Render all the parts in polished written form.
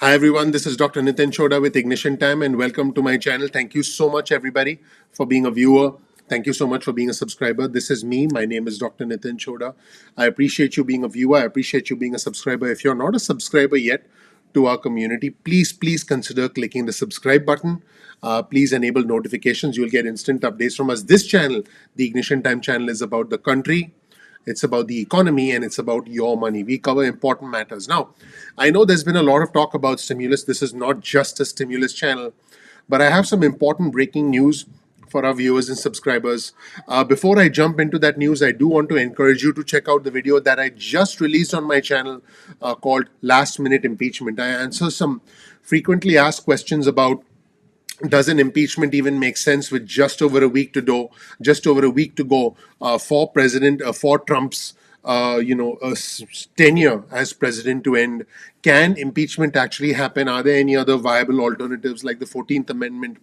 Hi everyone, this is Dr. Chhoda with Ignition Time and welcome to my channel. Thank you so much everybody for being a viewer. Thank you so much for being a subscriber. This is me. My name is Dr. Chhoda. I appreciate you being a viewer. I appreciate you being a subscriber. If you're not a subscriber yet to our community, please consider clicking the subscribe button. Please enable notifications. You'll get instant updates from us. This channel, the Ignition Time channel, is about the country, it's about the economy, and it's about your money. We cover important matters. Now, I know there's been a lot of talk about stimulus. This is not just a stimulus channel, but I have some important breaking news for our viewers and subscribers. Before I jump into that news, I do want to encourage you to check out the video that I just released on my channel called Last Minute Impeachment. I answer some frequently asked questions about, does an impeachment even make sense with just over a week to go for for Trump's tenure as president to end? Can impeachment actually happen? Are there any other viable alternatives like the 14th Amendment,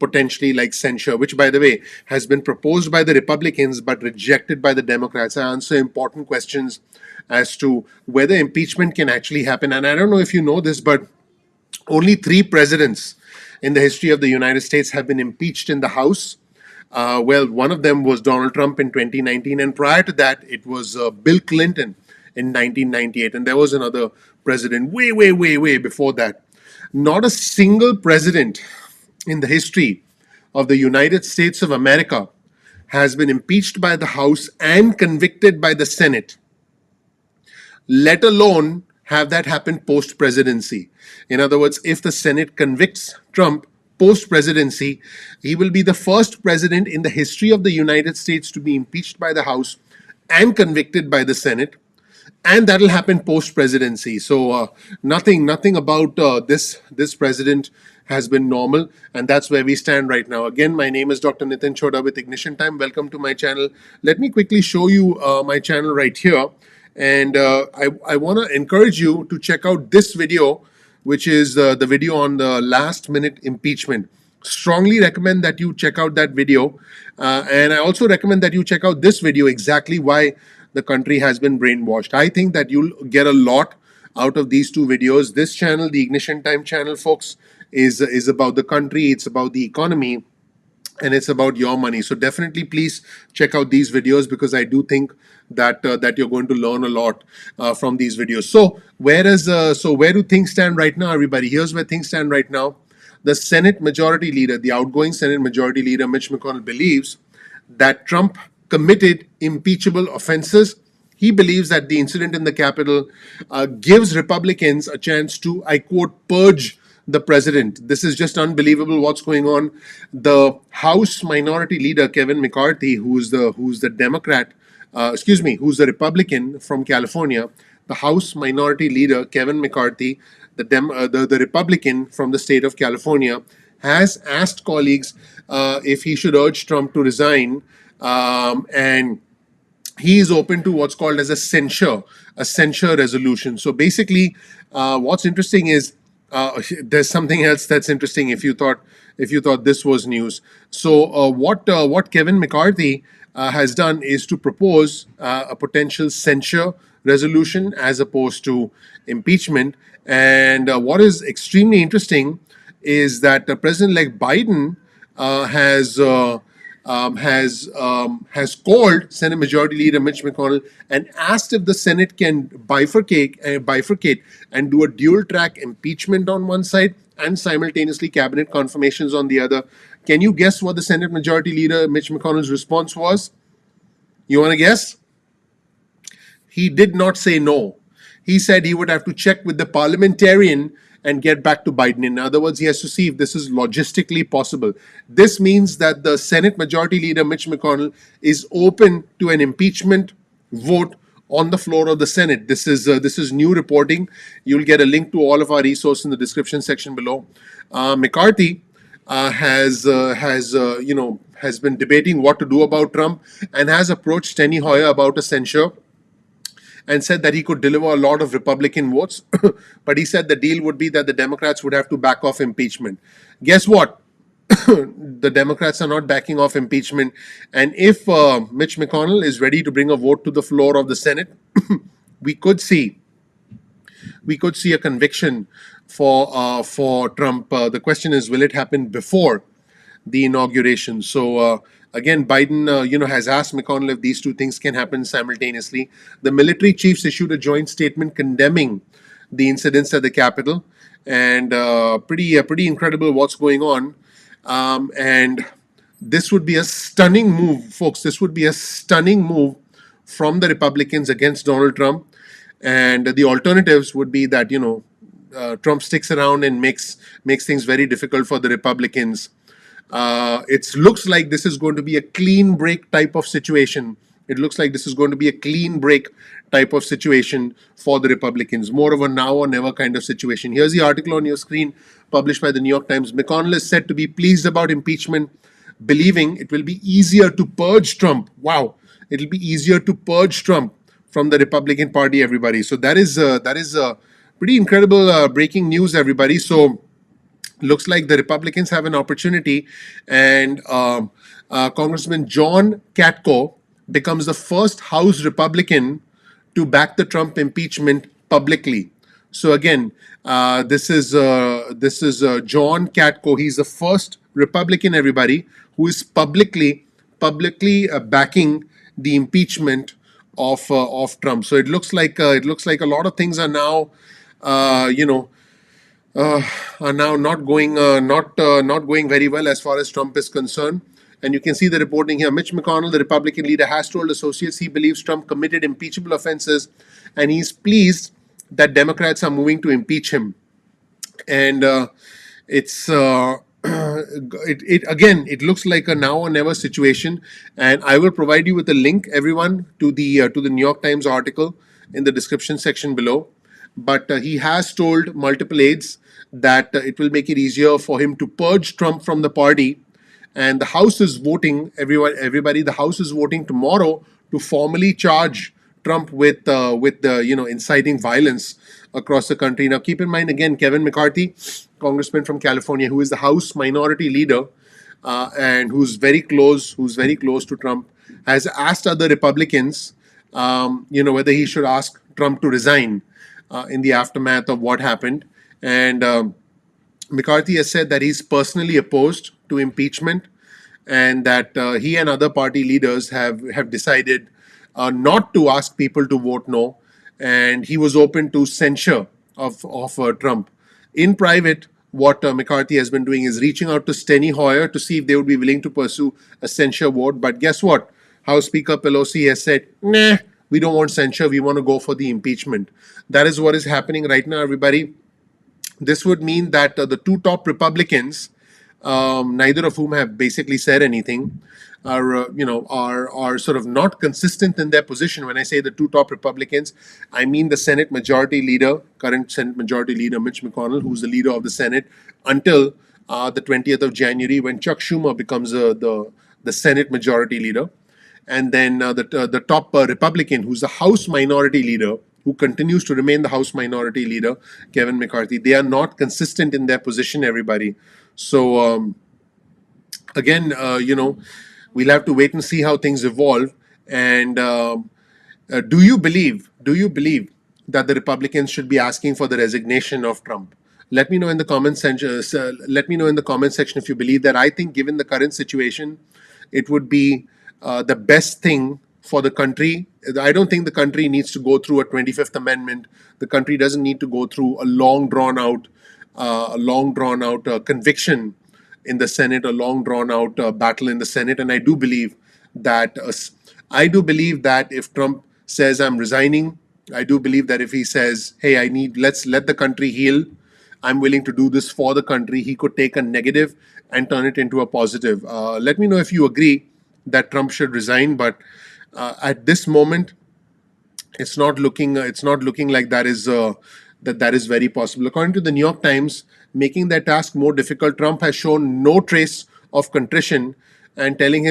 potentially like censure, which by the way has been proposed by the Republicans but rejected by the Democrats? I answer important questions as to whether impeachment can actually happen. And I don't know if you know this, but only 3 presidents in the history of the United States have been impeached in the House. One of them was Donald Trump in 2019, and prior to that, it was Bill Clinton in 1998, and there was another president way before that. Not a single president in the history of the United States of America has been impeached by the House and convicted by the Senate, let alone have that happen post presidency. In other words, if the Senate convicts Trump post presidency, he will be the first president in the history of the United States to be impeached by the House and convicted by the Senate, and that'll happen post presidency. So nothing about this president has been normal, and that's where we stand right now. Again, my name is Dr. Chhoda with Ignition Time. Welcome to my channel. Let me quickly show you my channel right here. And I want to encourage you to check out this video, which is the video on the last minute impeachment. Strongly recommend that you check out that video. And I also recommend that you check out this video, exactly why the country has been brainwashed. I think that you'll get a lot out of these 2 videos. This channel, the Ignition Time channel, folks, is about the country, it's about the economy, and it's about your money. So definitely please check out these videos, because I do think that that you're going to learn a lot from these videos. So where do things stand right now, everybody? Here's where things stand right now. The Senate Majority Leader, the outgoing Senate Majority Leader, Mitch McConnell, believes that Trump committed impeachable offenses. He believes that the incident in the Capitol gives Republicans a chance to, I quote, purge the president. This is just unbelievable what's going on. The House Minority Leader Kevin McCarthy, who's the Republican from California, the House Minority Leader Kevin McCarthy, the Republican from the state of California, has asked colleagues if he should urge Trump to resign, and he is open to what's called as a censure resolution. So basically, what's interesting is there's something else that's interesting. If you thought this was news, so what Kevin McCarthy has done is to propose a potential censure resolution as opposed to impeachment. And what is extremely interesting is that President-elect Biden has called Senate Majority Leader Mitch McConnell and asked if the Senate can bifurcate and do a dual-track impeachment on one side and simultaneously cabinet confirmations on the other. Can you guess what the Senate Majority Leader Mitch McConnell's response was? You want to guess? He did not say no. He said he would have to check with the parliamentarian and get back to Biden. In other words, he has to see if this is logistically possible. This means that the Senate Majority Leader Mitch McConnell is open to an impeachment vote on the floor of the Senate. This is new reporting. You'll get a link to all of our resources in the description section below. McCarthy has been debating what to do about Trump and has approached Steny Hoyer about a censure and said that he could deliver a lot of Republican votes. But he said the deal would be that the Democrats would have to back off impeachment. Guess what? The Democrats are not backing off impeachment. And if Mitch McConnell is ready to bring a vote to the floor of the Senate, we could see we could see a conviction for Trump. The question is, will it happen before the inauguration? So again, Biden, has asked McConnell if these two things can happen simultaneously. The military chiefs issued a joint statement condemning the incidents at the Capitol, and pretty incredible what's going on. And this would be a stunning move, folks. This would be a stunning move from the Republicans against Donald Trump. And the alternatives would be that Trump sticks around and makes things very difficult for the Republicans. It looks like this is going to be a clean break type of situation. It looks like this is going to be a clean break type of situation for the Republicans. More of a now or never kind of situation. Here's the article on your screen, published by the New York Times. McConnell is said to be pleased about impeachment, believing it will be easier to purge Trump. Wow, it'll be easier to purge Trump from the Republican Party, everybody. So that is pretty incredible breaking news, everybody. So looks like the Republicans have an opportunity, and Congressman John Katko becomes the first House Republican to back the Trump impeachment publicly. So again, this is John Katko. He's the first Republican, everybody, who is publicly backing the impeachment of Trump. So it looks like a lot of things are now, are now not going very well as far as Trump is concerned. And you can see the reporting here. Mitch McConnell, the Republican leader, has told associates he believes Trump committed impeachable offenses, and he's pleased that Democrats are moving to impeach him. And it's it looks like a now or never situation. And I will provide you with a link, everyone, to the New York Times article in the description section below. But he has told multiple aides that it will make it easier for him to purge Trump from the party. And the House is voting, everybody. The House is voting tomorrow to formally charge Trump with the inciting violence across the country. Now, keep in mind again, Kevin McCarthy, congressman from California, who is the House Minority Leader and who's very close to Trump, has asked other Republicans, whether he should ask Trump to resign in the aftermath of what happened. And McCarthy has said that he's personally opposed to impeachment, and that he and other party leaders have decided not to ask people to vote no, and he was open to censure of Trump. In private, what McCarthy has been doing is reaching out to Steny Hoyer to see if they would be willing to pursue a censure vote. But guess what? House Speaker Pelosi has said, nah, we don't want censure, we want to go for the impeachment. That is what is happening right now, everybody. This would mean that the two top Republicans, neither of whom have basically said anything, are sort of not consistent in their position. When I say the two top Republicans, I mean the Senate Majority Leader, current Senate Majority Leader Mitch McConnell, who's the leader of the Senate until the 20th of January, when Chuck Schumer becomes the Senate Majority Leader, and then the top Republican, who's the House Minority Leader, who continues to remain the House Minority Leader, Kevin McCarthy. They are not consistent in their position, everybody. So again, we'll have to wait and see how things evolve. And do you believe that the Republicans should be asking for the resignation of Trump? Let me know in the comment section. Let me know in the comment section if you believe that. I think, given the current situation, it would be the best thing for the country. I don't think the country needs to go through a 25th Amendment. The country doesn't need to go through a long drawn out conviction in the Senate, a long drawn out battle in the Senate. And I do believe that if Trump says I'm resigning, I do believe that if he says, hey, let's let the country heal, I'm willing to do this for the country, he could take a negative and turn it into a positive. Let me know if you agree that Trump should resign, but at this moment, it's not looking like that is very possible. According to the New York Times, making their task more difficult, Trump has shown no trace of contrition, and telling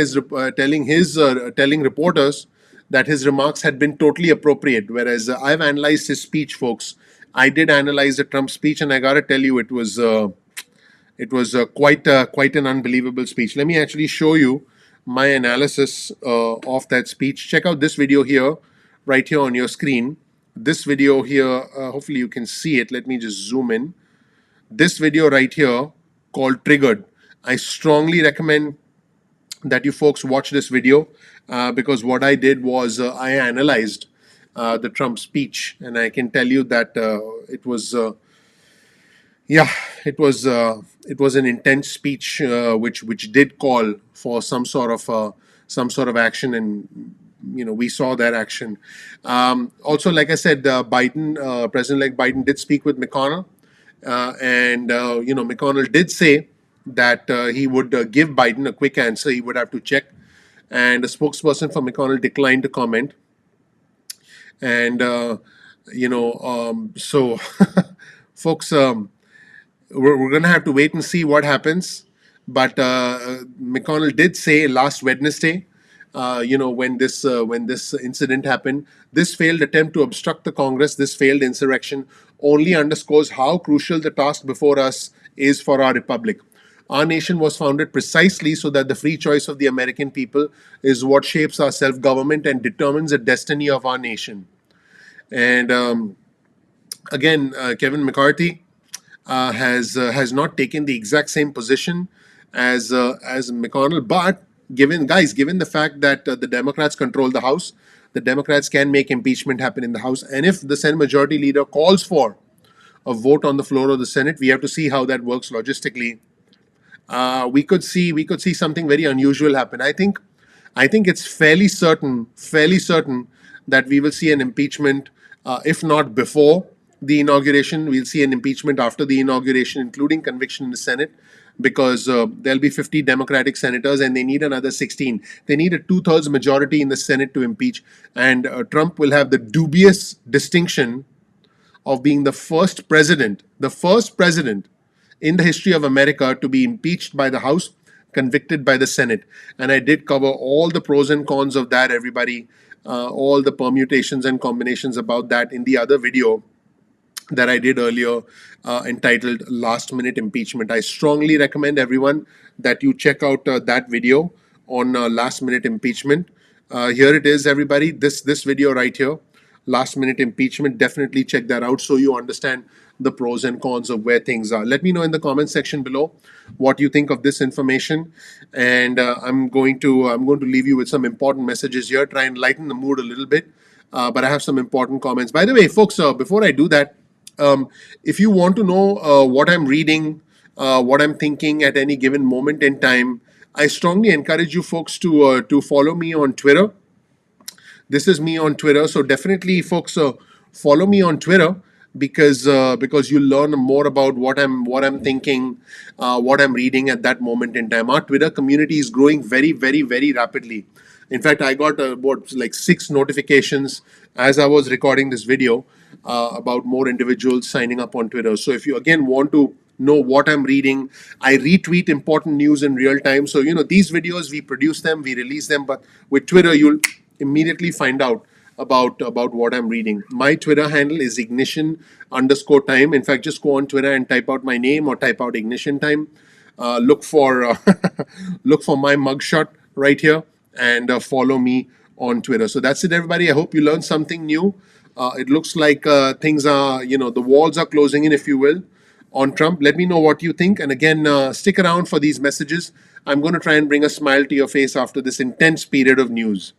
reporters that his remarks had been totally appropriate. Whereas I've analyzed his speech, folks. I did analyze the Trump speech, and I gotta tell you, it was quite an unbelievable speech. Let me actually show you my analysis of that speech. Check out this video here, right here on your screen. this video here, hopefully you can see it. Let me just zoom in. This video right here called Triggered. I strongly recommend that you folks watch this video because what I did was I analyzed the Trump speech, and I can tell you that it was yeah, it was an intense speech which did call for some sort of action, and we saw that action. Also, like I said, President-elect Biden did speak with McConnell, and McConnell did say that he would give Biden a quick answer. He would have to check, and a spokesperson for McConnell declined to comment. And so folks, we're going to have to wait and see what happens. But McConnell did say last Wednesday, when this incident happened, this failed attempt to obstruct the Congress, this failed insurrection, only underscores how crucial the task before us is for our republic. Our nation was founded precisely so that the free choice of the American people is what shapes our self government and determines the destiny of our nation. And again, Kevin McCarthy has not taken the exact same position as McConnell, but given the fact that the Democrats control the House, the Democrats can make impeachment happen in the House, and if the Senate Majority Leader calls for a vote on the floor of the Senate, we have to see how that works logistically. We could see something very unusual happen. I think it's fairly certain that we will see an impeachment, if not before the inauguration, we'll see an impeachment after the inauguration, including conviction in the Senate, because there'll be 50 Democratic senators and they need another 16. They need a two-thirds majority in the Senate to impeach, and Trump will have the dubious distinction of being the first president in the history of America to be impeached by the House, convicted by the Senate. And I did cover all the pros and cons of that, everybody, all the permutations and combinations about that in the other video that I did earlier entitled Last Minute Impeachment. I strongly recommend everyone that you check out that video on Last Minute Impeachment. Here it is, everybody. This video right here, Last Minute Impeachment. Definitely check that out so you understand the pros and cons of where things are. Let me know in the comment section below what you think of this information, and I'm going to leave you with some important messages here. Try and lighten the mood a little bit, but I have some important comments. By the way, folks, before I do that, if you want to know what I'm reading, what I'm thinking at any given moment in time, I strongly encourage you folks to follow me on Twitter. This is me on Twitter, so definitely, folks, follow me on Twitter because you'll learn more about what I'm thinking, what I'm reading at that moment in time. Our Twitter community is growing very, very, very rapidly. In fact, I got like 6 notifications as I was recording this video about more individuals signing up on Twitter. So if you again want to know what I'm reading, I retweet important news in real time. So these videos, we produce them, we release them, but with Twitter you'll immediately find out about what I'm reading. My Twitter handle is ignition_time. In fact, just go on Twitter and type out my name or type out ignition time. Look for look for my mugshot right here and follow me on Twitter. So that's it, everybody. I hope you learned something new. It looks like things are, the walls are closing in, if you will, on Trump. Let me know what you think. And again, stick around for these messages. I'm going to try and bring a smile to your face after this intense period of news.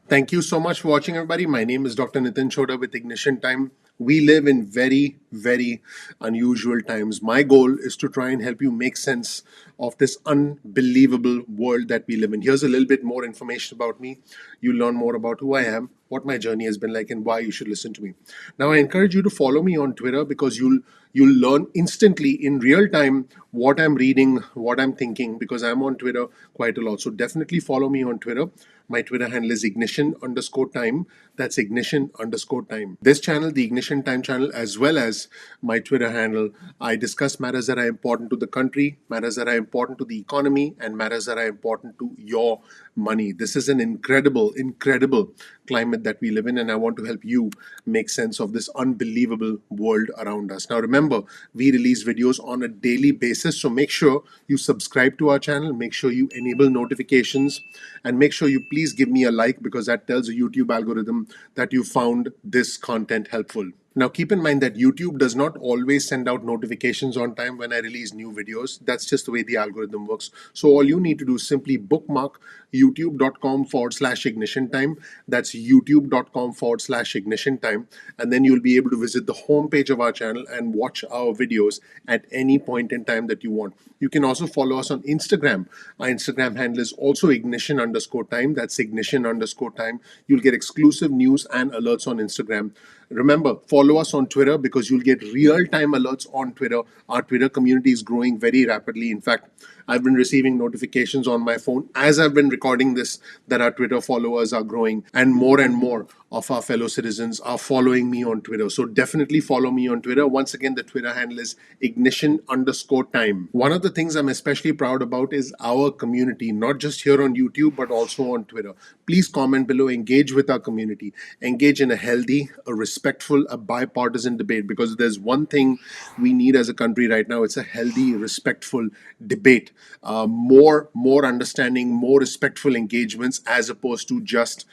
Thank you so much for watching, everybody. My name is Dr. Nitin Chhoda with Ignition Time. We live in very, very unusual times. My goal is to try and help you make sense of this unbelievable world that we live in. Here's a little bit more information about me. You'll learn more about who I am, what my journey has been like, and why you should listen to me. Now, I encourage you to follow me on Twitter because you'll learn instantly in real time what I'm reading, what I'm thinking, because I'm on Twitter quite a lot. So definitely follow me on Twitter. My Twitter handle is ignition_time. That's ignition_time. This channel, the Ignition Time channel, as well as my Twitter handle, I discuss matters that are important to the country, matters that are important to the economy, and matters that are important to your money. This is an incredible climate that we live in, and I want to help you make sense of this unbelievable world around us. Now, remember, we release videos on a daily basis, so make sure you subscribe to our channel, make sure you enable notifications, and make sure you please give me a like, because that tells the YouTube algorithm that you found this content helpful. Now, keep in mind that YouTube does not always send out notifications on time when I release new videos. That's just the way the algorithm works. So all you need to do is simply bookmark youtube.com/ignition time. That's youtube.com/ignition time. And then you'll be able to visit the homepage of our channel and watch our videos at any point in time that you want. You can also follow us on Instagram. Our Instagram handle is also ignition_time. That's ignition_time. You'll get exclusive news and alerts on Instagram. Remember, follow us on Twitter, because you'll get real-time alerts on Twitter. Our Twitter community is growing very rapidly. In fact, I've been receiving notifications on my phone as I've been recording this that our Twitter followers are growing, and more of our fellow citizens are following me on Twitter. So definitely follow me on Twitter. Once again, the Twitter handle is ignition_time. One of the things I'm especially proud about is our community, not just here on YouTube, but also on Twitter. Please comment below, engage with our community, engage in a healthy, a respectful, a bipartisan debate, because there's one thing we need as a country right now. It's a healthy, respectful debate. More understanding, more respectful engagements, as opposed to just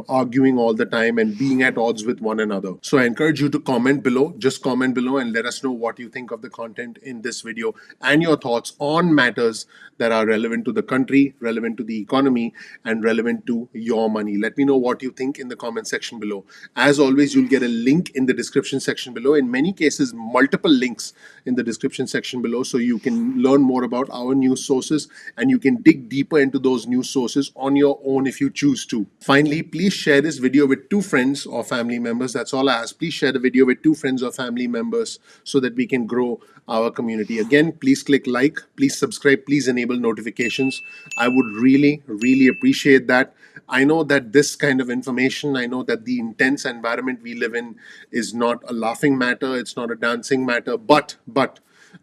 arguing all the time and being at odds with one another. So I encourage you to comment below. Just comment below and let us know what you think of the content in this video and your thoughts on matters that are relevant to the country, relevant to the economy, and relevant to your money. Let me know what you think in the comment section below. As always, you'll get a link in the description section below. In many cases, multiple links in the description section below, so you can learn more about our news sources, and you can dig deeper into those news sources on your own if you choose to. Finally, please share this video with 2 friends or family members. That's all I ask. Please share the video with 2 friends or family members so that we can grow our community. Again, please click like, please subscribe, please enable notifications. I would really appreciate that. I know that this kind of information, I know that the intense environment we live in is not a laughing matter, it's not a dancing matter, but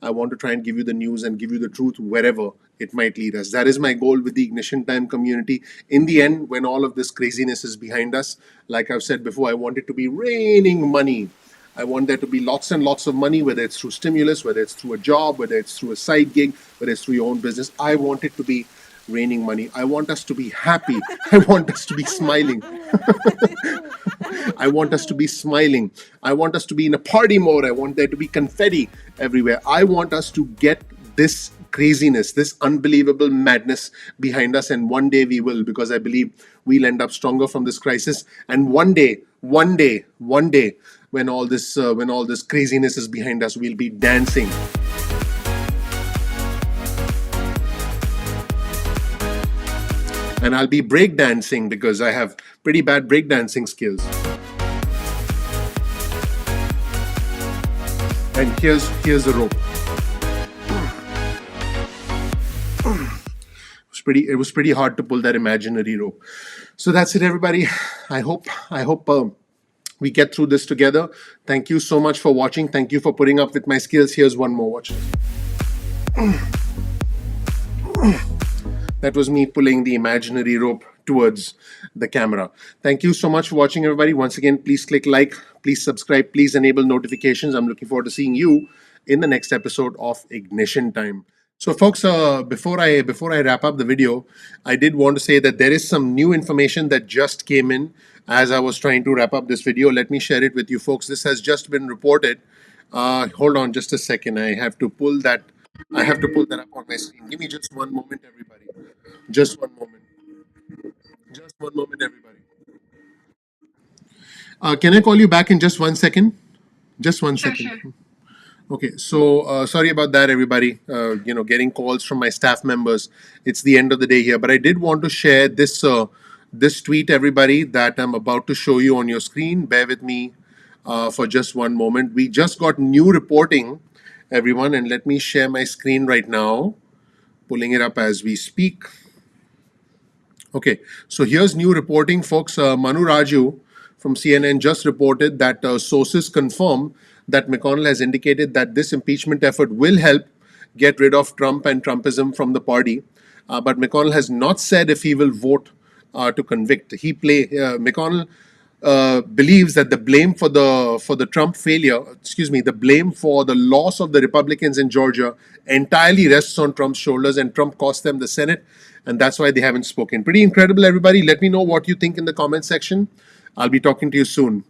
I want to try and give you the news and give you the truth wherever it might lead us. That is my goal with the Ignition Time community. In the end, when all of this craziness is behind us, like I've said before, I want it to be raining money. I want there to be lots and lots of money, whether it's through stimulus, whether it's through a job, whether it's through a side gig, whether it's through your own business. I want it to be raining money. I want us to be happy. I want us to be smiling. I want us to be smiling. I want us to be in a party mode. I want there to be confetti everywhere. I want us to get this craziness, this unbelievable madness behind us, and one day we will, because I believe we'll end up stronger from this crisis. And one day, when all this craziness is behind us, we'll be dancing. And I'll be breakdancing, because I have pretty bad breakdancing skills. And here's the rope. It was pretty hard to pull that imaginary rope. So that's it, everybody. I hope we get through this together. Thank you so much for watching. Thank you for putting up with my skills. Here's one more. Watch. That was me pulling the imaginary rope towards the camera. Thank you so much for watching, everybody. Once again, please click like, please subscribe, please enable notifications. I'm looking forward to seeing you in the next episode of Ignition Time. So folks, before I wrap up the video, I did want to say that there is some new information that just came in as I was trying to wrap up this video. Let me share it with you folks. This has just been reported. Hold on just a second. I have to pull that up on my screen. Give me just one moment, everybody. Just one moment. Just one moment, everybody. Can I call you back in just 1 second? Just 1 second. Sure. Okay, so sorry about that, everybody. Getting calls from my staff members. It's the end of the day here, but I did want to share this tweet, everybody, that I'm about to show you on your screen. Bear with me for just one moment. We just got new reporting, everyone, and let me share my screen right now, pulling it up as we speak. Okay, so here's new reporting, folks. Manu Raju from CNN just reported that sources confirm that McConnell has indicated that this impeachment effort will help get rid of Trump and Trumpism from the party. but McConnell has not said if he will vote to convict. McConnell believes that the blame for the Trump failure, the blame for the loss of the Republicans in Georgia entirely rests on Trump's shoulders, and Trump cost them the Senate, and that's why they haven't spoken. Pretty incredible, everybody. Let me know what you think in the comment section. I'll be talking to you soon.